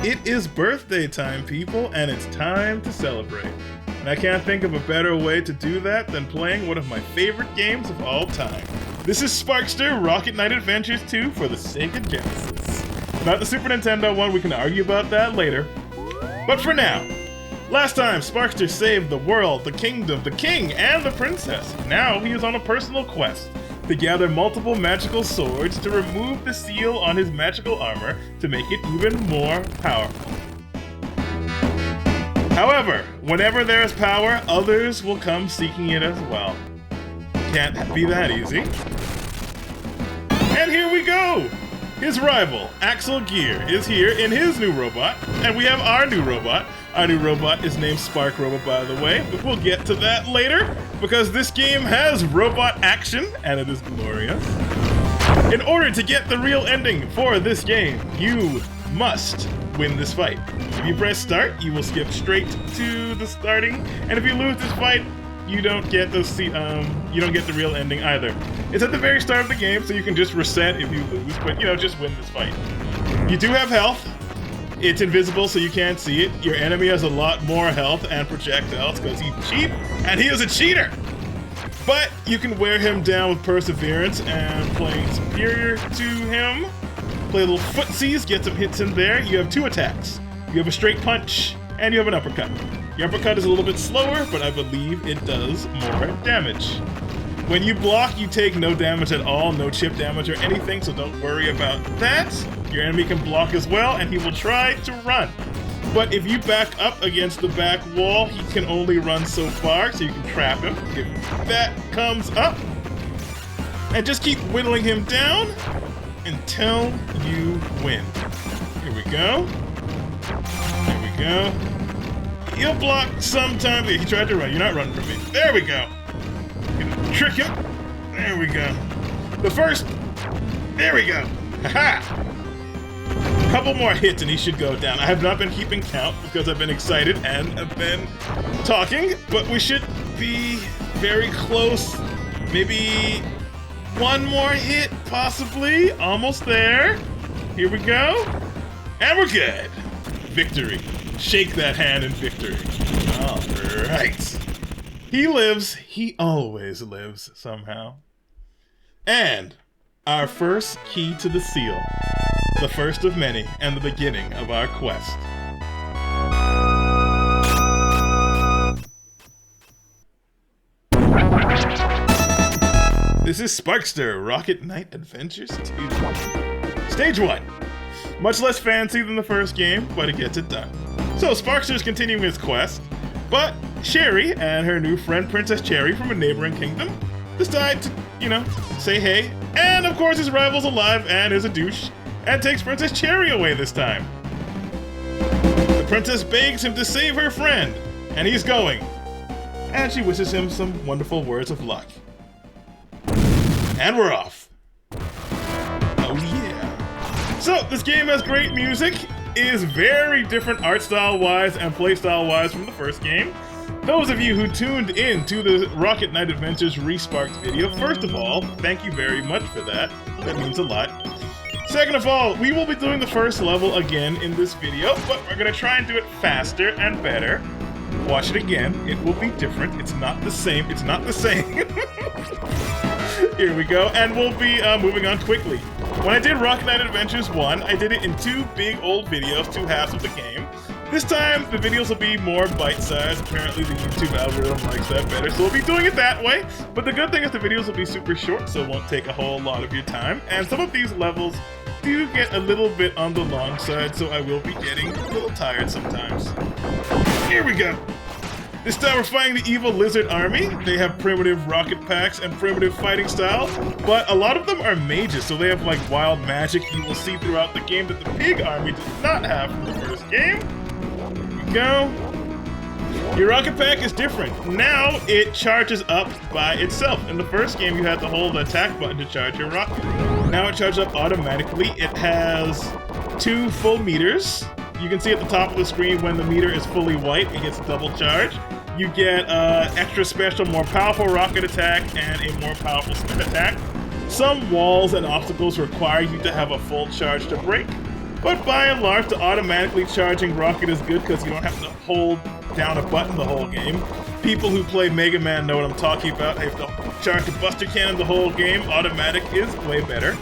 It is birthday time, people, and it's time to celebrate. And I can't think of a better way to do that than playing one of my favorite games of all time. This is SPARKSTER Rocket Knight Adventures 2 for the Sega Genesis. Not the Super Nintendo one, we can argue about that later. But for now, last time SPARKSTER saved the world, the kingdom, the king, and the princess. Now he is on a personal quest to gather multiple magical swords to remove the seal on his magical armor to make it even more powerful. However, whenever there is power, others will come seeking it as well. Can't be that easy. And here we go! His rival, Axel Gear, is here in his new robot, and we have our new robot. Our new robot is named Spark Robot, by the way, but we'll get to that later, because this game has robot action, and it is glorious. In order to get the real ending for this game, you must win this fight. If you press start, you will skip straight to the starting, and if you lose this fight, you don't get the real ending either. It's at the very start of the game, so you can just reset if you lose, but just win this fight. You do have health. It's invisible, so you can't see it. Your enemy has a lot more health and projectiles because he's cheap, and he is a cheater! But you can wear him down with perseverance and playing superior to him. Play little footsies, get some hits in there. You have two attacks. You have a straight punch, and you have an uppercut. Your uppercut is a little bit slower, but I believe it does more damage. When you block, you take no damage at all, no chip damage or anything, so don't worry about that. Your enemy can block as well, and he will try to run. But if you back up against the back wall, he can only run so far, so you can trap him. If that comes up, and just keep whittling him down until you win. Here we go. There we go. He'll block sometimes. He tried to run. You're not running from me. There we go. Gonna trick him. There we go. The first. There we go. Haha. Couple more hits and he should go down. I have not been keeping count because I've been excited and have been talking, but we should be very close. Maybe one more hit, possibly. Almost there. Here we go. And we're good. Victory. Shake that hand in victory. All right. He lives. He always lives somehow. And our first key to the seal. The first of many, and the beginning of our quest. This is SPARKSTER Rocket Knight Adventures 2. Stage 1. Much less fancy than the first game, but it gets it done. So SPARKSTER is continuing his quest, but Sherry and her new friend Princess Cherry from a neighboring kingdom decide to, say hey. And of course his rival's alive and is a douche, and takes Princess Cherry away this time. The princess begs him to save her friend, and he's going. And she wishes him some wonderful words of luck. And we're off. Oh yeah. So, this game has great music, is very different art style-wise and play style-wise from the first game. Those of you who tuned in to the Rocket Knight Adventures Resparked video, first of all, thank you very much for that. That means a lot. Second of all, we will be doing the first level again in this video, but we're going to try and do it faster and better. Watch it again. It will be different. It's not the same. It's not the same. Here we go. And we'll be moving on quickly. When I did Rocket Knight Adventures 1, I did it in two big old videos, two halves of the game. This time, the videos will be more bite-sized. Apparently, the YouTube algorithm likes that better, so we'll be doing it that way. But the good thing is the videos will be super short, so it won't take a whole lot of your time. And some of these levels do get a little bit on the long side, so I will be getting a little tired sometimes. Here we go. This time we're fighting the evil lizard army. They have primitive rocket packs and primitive fighting styles, but a lot of them are mages, so they have like wild magic you will see throughout the game that the pig army does not have from the first game. Here we go. Your rocket pack is different. Now it charges up by itself. In the first game you had to hold the attack button to charge your rocket. Now it charges up automatically. It has 2 full meters. You can see at the top of the screen when the meter is fully white, it gets double charged. You get extra special, more powerful rocket attack and a more powerful spin attack. Some walls and obstacles require you to have a full charge to break. But by and large, the automatically charging rocket is good because you don't have to hold down a button the whole game. People who play Mega Man know what I'm talking about. They have to charge the Buster Cannon the whole game. Automatic is way better.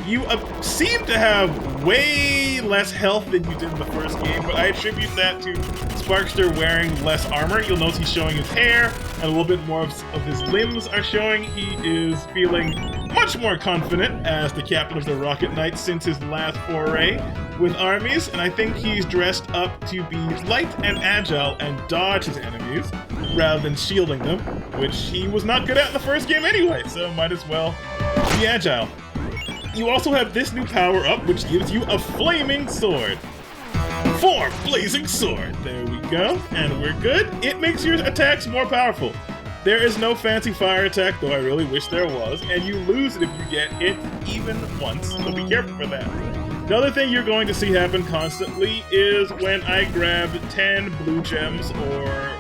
You seem to have way less health than you did in the first game, but I attribute that to Sparkster wearing less armor. You'll notice he's showing his hair, and a little bit more of his limbs are showing. He is feeling much more confident as the captain of the Rocket Knights since his last foray with armies, and I think he's dressed up to be light and agile and dodge his enemies rather than shielding them, which he was not good at in the first game anyway, so might as well be agile. You also have this new power-up, which gives you a flaming sword. Form Blazing Sword. There we go, and we're good. It makes your attacks more powerful. There is no fancy fire attack, though I really wish there was, and you lose it if you get hit even once, so be careful for that. The other thing you're going to see happen constantly is when I grab 10 blue gems, or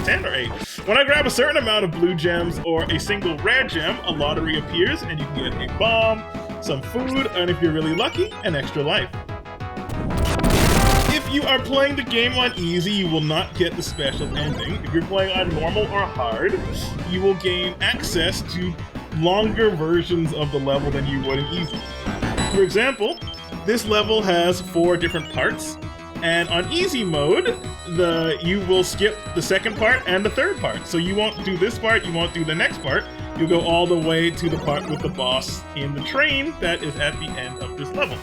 10 or 8. When I grab a certain amount of blue gems or a single rare gem, a lottery appears and you can get a bomb, some food, and if you're really lucky, an extra life. If you are playing the game on easy, you will not get the special ending. If you're playing on normal or hard, you will gain access to longer versions of the level than you would in easy. For example, this level has 4 different parts, and on easy mode, you will skip the second part and the third part. So you won't do this part, you won't do the next part. You'll go all the way to the part with the boss in the train that is at the end of this level.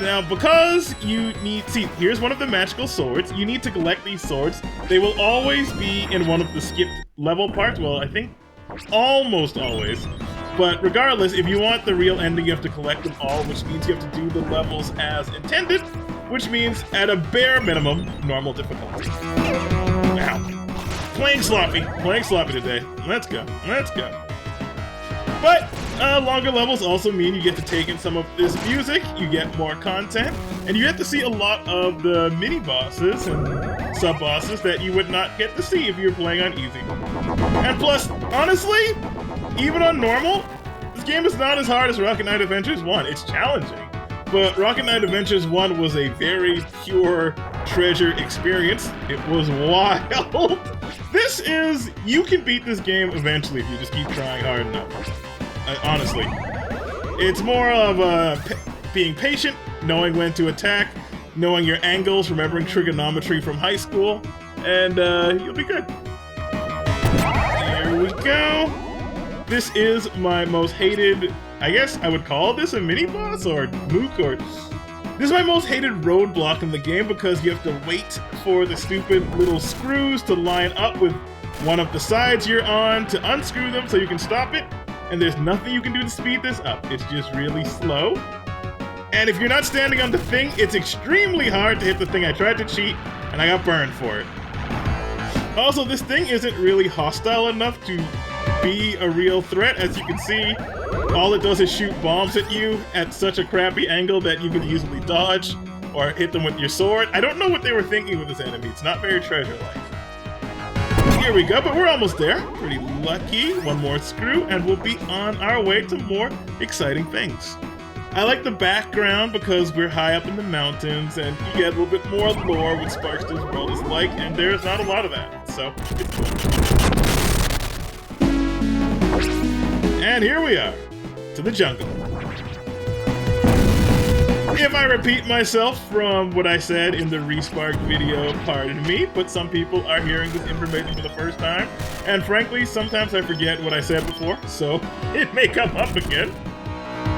Now, because you need... See, here's one of the magical swords. You need to collect these swords. They will always be in one of the skipped level parts. Well, I think almost always. But regardless, if you want the real ending, you have to collect them all, which means you have to do the levels as intended, which means at a bare minimum, normal difficulty. Ow. Playing sloppy today. Let's go. But longer levels also mean you get to take in some of this music, you get more content, and you get to see a lot of the mini-bosses and sub-bosses that you would not get to see if you were playing on easy. And plus, honestly, even on normal, this game is not as hard as Rocket Knight Adventures 1. It's challenging. But Rocket Knight Adventures 1 was a very pure treasure experience. It was wild. This is... You can beat this game eventually if you just keep trying hard enough. Honestly. It's more of being patient, knowing when to attack, knowing your angles, remembering trigonometry from high school, and you'll be good. There we go. This is my most hated... I guess I would call this a mini-boss or mook or... This is my most hated roadblock in the game because you have to wait for the stupid little screws to line up with one of the sides you're on to unscrew them so you can stop it, and there's nothing you can do to speed this up. It's just really slow. And if you're not standing on the thing, it's extremely hard to hit the thing. I tried to cheat, and I got burned for it. Also, this thing isn't really hostile enough to be a real threat. As you can see, all it does is shoot bombs at you at such a crappy angle that you can easily dodge or hit them with your sword. I don't know what they were thinking with this enemy. It's not very treasure-like. Here we go, but we're almost there. Pretty lucky. One more screw, and we'll be on our way to more exciting things. I like the background because we're high up in the mountains, and you get a little bit more lore what Sparkster's world is like, and there's not a lot of that, so it's cool. And here we are, to the jungle. If I repeat myself from what I said in the Respark video, pardon me, but some people are hearing this information for the first time, and frankly, sometimes I forget what I said before, so it may come up again.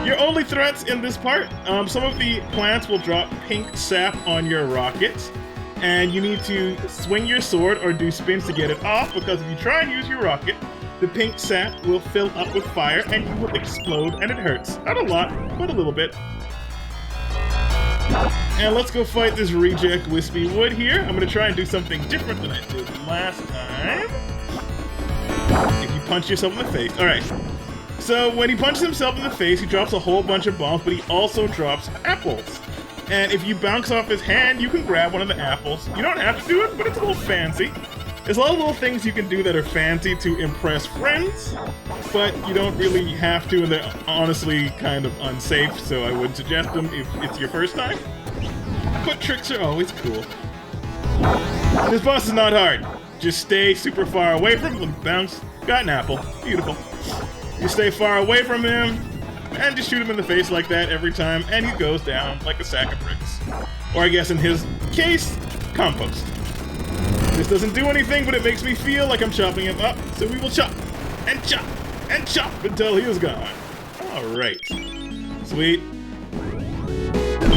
Your only threats in this part, some of the plants will drop pink sap on your rockets, and you need to swing your sword or do spins to get it off, because if you try and use your rocket, the pink sap will fill up with fire and you will explode, and it hurts. Not a lot, but a little bit. And let's go fight this reject Wispy Wood here. I'm gonna try and do something different than I did last time. If you punch yourself in the face. Alright. So when he punches himself in the face, he drops a whole bunch of bombs, but he also drops apples. And if you bounce off his hand, you can grab one of the apples. You don't have to do it, but it's a little fancy. There's a lot of little things you can do that are fancy to impress friends, but you don't really have to, and they're honestly kind of unsafe, so I wouldn't suggest them if it's your first time. But tricks are always cool. This boss is not hard. Just stay super far away from him. Bounce. Got an apple. Beautiful. You stay far away from him, and just shoot him in the face like that every time, and he goes down like a sack of bricks. Or I guess in his case, compost. This doesn't do anything, but it makes me feel like I'm chopping him up, so we will chop, and chop, and chop until he is gone. Alright. Sweet.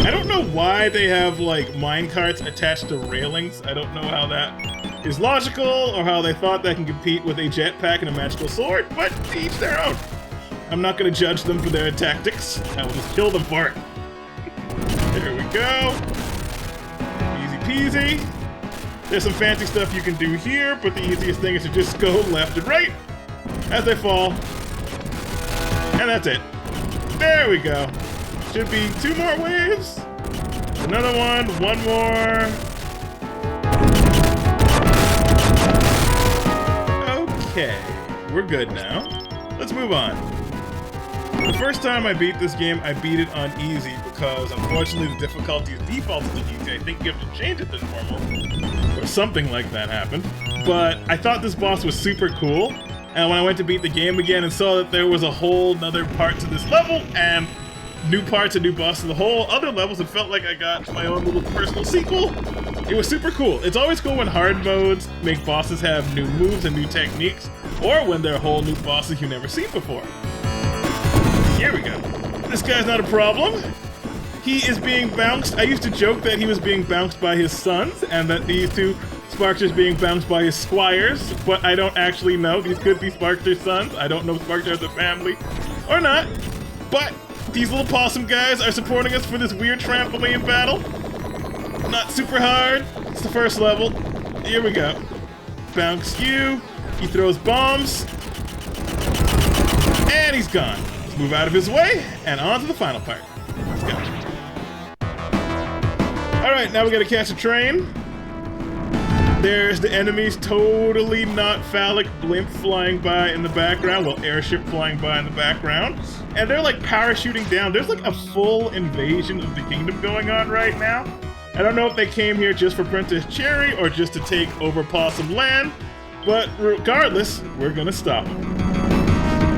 I don't know why they have, like, minecarts attached to railings. I don't know how that is logical, or how they thought that can compete with a jetpack and a magical sword, but to each their own. I'm not going to judge them for their tactics. I will just kill them for it. There we go. Easy peasy. There's some fancy stuff you can do here, but the easiest thing is to just go left and right as they fall. And that's it. There we go. Should be 2 more waves. Another one more. Okay, we're good now. Let's move on. The first time I beat this game, I beat it on easy because unfortunately the difficulty is defaulted to easy. I think you have to change it to normal, or something like that happened. But I thought this boss was super cool, and when I went to beat the game again and saw that there was a whole nother part to this level, and new parts and new bosses, the whole other levels, it felt like I got my own little personal sequel. It was super cool. It's always cool when hard modes make bosses have new moves and new techniques, or when they're whole new bosses you've never seen before. Here we go. This guy's not a problem. He is being bounced. I used to joke that he was being bounced by his sons, and that these two Sparksters being bounced by his squires, but I don't actually know. These could be Sparkster's sons. I don't know if Sparkster has a family or not, but these little possum guys are supporting us for this weird trampoline battle. Not super hard. It's the first level. Here we go. Bounce you. He throws bombs. And he's gone. Let's move out of his way and on to the final part. Let's go. Alright, now we gotta catch a train. There's the enemies, totally not phallic blimp flying by in the background, well, airship flying by in the background. And they're like parachuting down. There's like a full invasion of the kingdom going on right now. I don't know if they came here just for Princess Cherry or just to take over Possum Land, but regardless, we're gonna stop them.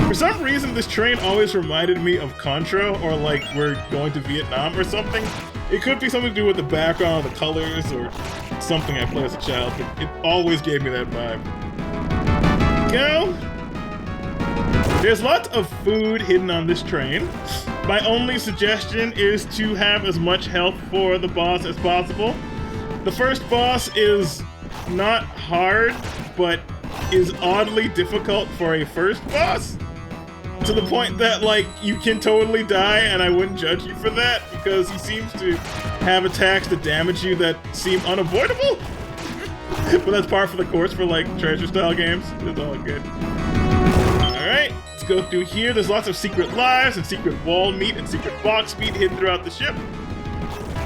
For some reason, this train always reminded me of Contra, or like we're going to Vietnam or something. It could be something to do with the background, the colors, or something I played as a child, but it always gave me that vibe. Go! There's lots of food hidden on this train. My only suggestion is to have as much health for the boss as possible. The first boss is not hard, but is oddly difficult for a first boss. To the point that, like, you can totally die, and I wouldn't judge you for that, because he seems to have attacks that damage you that seem unavoidable. But that's par for the course for, like, treasure-style games. It's all good. Alright, let's go through here. There's lots of secret lives, and secret wall meat, and secret box meat hidden throughout the ship.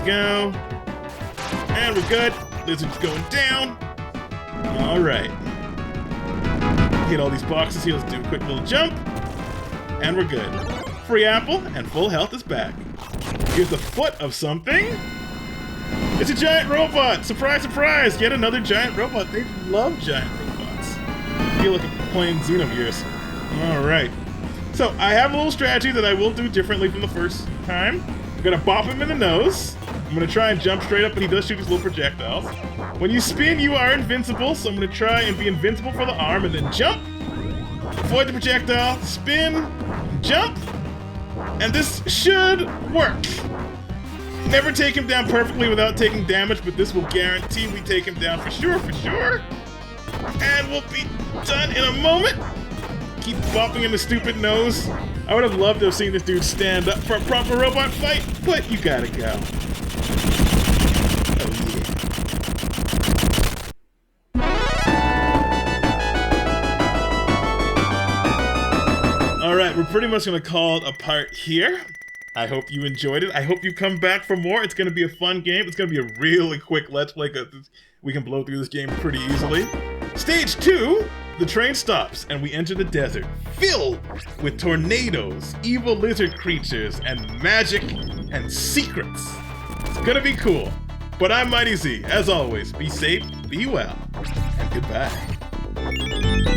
Go. And we're good. Lizard's going down. Alright. Hit all these boxes here. Let's do a quick little jump. And we're good. Free apple, and full health is back. Here's the foot of something. It's a giant robot! Surprise, surprise! Yet another giant robot. They love giant robots. I feel like I'm playing Xenogears. Alright. So, I have a little strategy that I will do differently from the first time. I'm gonna bop him in the nose. I'm gonna try and jump straight up, but he does shoot his little projectiles. When you spin, you are invincible, so I'm gonna try and be invincible for the arm, and then jump. Avoid the projectile, spin, jump, and this should work. Never take him down perfectly without taking damage, but this will guarantee we take him down for sure. And we'll be done in a moment. Keep bopping in the stupid nose. I would have loved to have seen this dude stand up for a proper robot fight, but you gotta go. Alright, we're pretty much going to call it a part here. I hope you enjoyed it. I hope you come back for more. It's going to be a fun game. It's going to be a really quick Let's Play because we can blow through this game pretty easily. Stage 2, the train stops and we enter the desert, filled with tornadoes, evil lizard creatures, and magic and secrets. It's gonna be cool. But I'm Mighty Z. As always, be safe, be well, and goodbye.